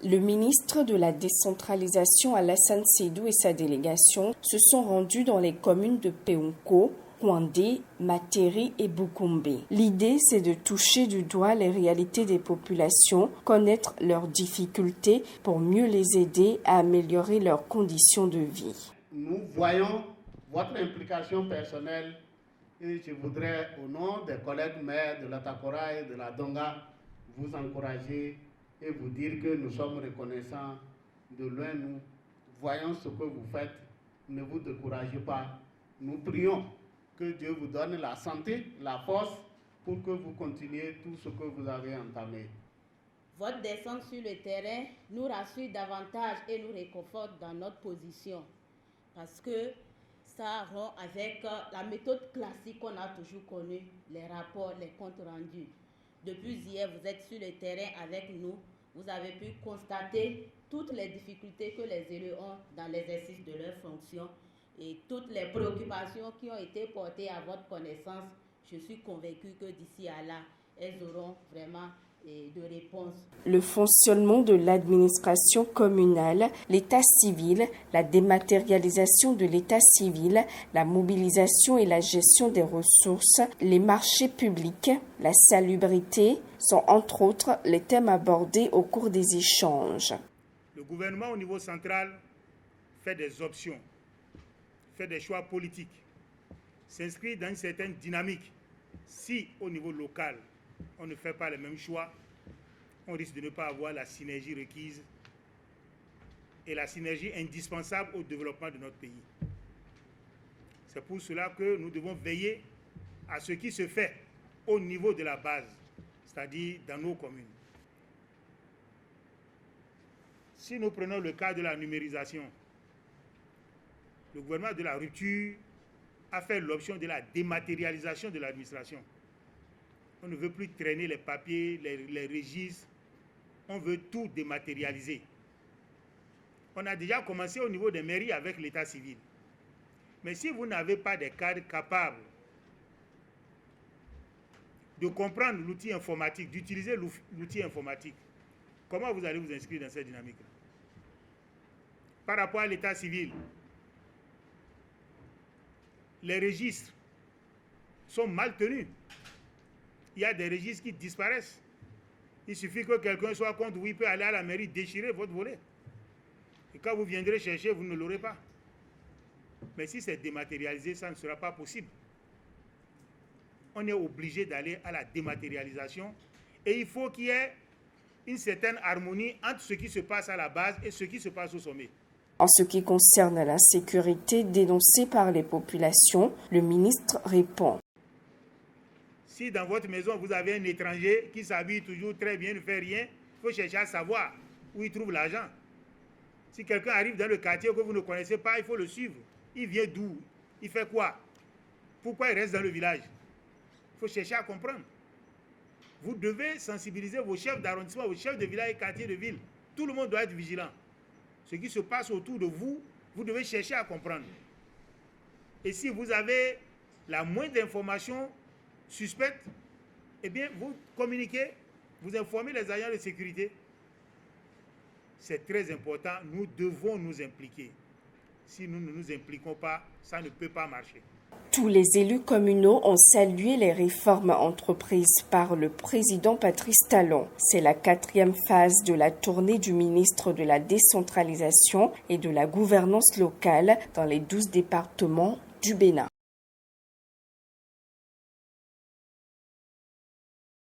Le ministre de la décentralisation Alassane Seydou et sa délégation se sont rendus dans les communes de Peunko, Kouandé, Materi et Bukombe. L'idée, c'est de toucher du doigt les réalités des populations, connaître leurs difficultés pour mieux les aider à améliorer leurs conditions de vie. Nous voyons votre implication personnelle et je voudrais, au nom des collègues maires de la Takora et de la Donga, vous encourager et vous dire que nous sommes reconnaissants. De loin, nous voyons ce que vous faites. Ne vous découragez pas. Nous prions que Dieu vous donne la santé, la force pour que vous continuiez tout ce que vous avez entamé. Votre descente sur le terrain nous rassure davantage et nous réconforte dans notre position parce que ça rend avec la méthode classique qu'on a toujours connue, les rapports, les comptes rendus. Depuis hier, vous êtes sur le terrain avec nous. Vous avez pu constater toutes les difficultés que les élus ont dans l'exercice de leurs fonctions et toutes les préoccupations qui ont été portées à votre connaissance. Je suis convaincue que d'ici à là, elles auront vraiment de réponses. Le fonctionnement de l'administration communale, l'état civil, la dématérialisation de l'état civil, la mobilisation et la gestion des ressources, les marchés publics, la salubrité sont entre autres les thèmes abordés au cours des échanges. Le gouvernement au niveau central fait des options, fait des choix politiques, s'inscrit dans une certaine dynamique. Si au niveau local, on ne fait pas les mêmes choix, on risque de ne pas avoir la synergie requise et la synergie indispensable au développement de notre pays. C'est pour cela que nous devons veiller à ce qui se fait au niveau de la base, c'est-à-dire dans nos communes. Si nous prenons le cas de la numérisation, le gouvernement de la rupture a fait l'option de la dématérialisation de l'administration. On ne veut plus traîner les papiers, les registres. On veut tout dématérialiser. On a déjà commencé au niveau des mairies avec l'état civil. Mais si vous n'avez pas des cadres capables de comprendre l'outil informatique, d'utiliser l'outil informatique, comment vous allez vous inscrire dans cette dynamique-là? Par rapport à l'état civil, les registres sont mal tenus. Il y a des registres qui disparaissent. Il suffit que quelqu'un soit contre vous, il peut aller à la mairie déchirer votre volet. Et quand vous viendrez chercher, vous ne l'aurez pas. Mais si c'est dématérialisé, ça ne sera pas possible. On est obligé d'aller à la dématérialisation et il faut qu'il y ait une certaine harmonie entre ce qui se passe à la base et ce qui se passe au sommet. En ce qui concerne l'insécurité dénoncée par les populations, le ministre répond. Si dans votre maison, vous avez un étranger qui s'habille toujours très bien, ne fait rien, il faut chercher à savoir où il trouve l'argent. Si quelqu'un arrive dans le quartier que vous ne connaissez pas, il faut le suivre. Il vient d'où? Il fait quoi? Pourquoi il reste dans le village? Il faut chercher à comprendre. Vous devez sensibiliser vos chefs d'arrondissement, vos chefs de village et quartiers de ville. Tout le monde doit être vigilant. Ce qui se passe autour de vous, vous devez chercher à comprendre. Et si vous avez la moindre information suspecte, eh bien, vous communiquez, vous informez les agents de sécurité. C'est très important, nous devons nous impliquer. Si nous ne nous impliquons pas, ça ne peut pas marcher. Tous les élus communaux ont salué les réformes entreprises par le président Patrice Talon. C'est la 4e phase de la tournée du ministre de la décentralisation et de la gouvernance locale dans les 12 départements du Bénin.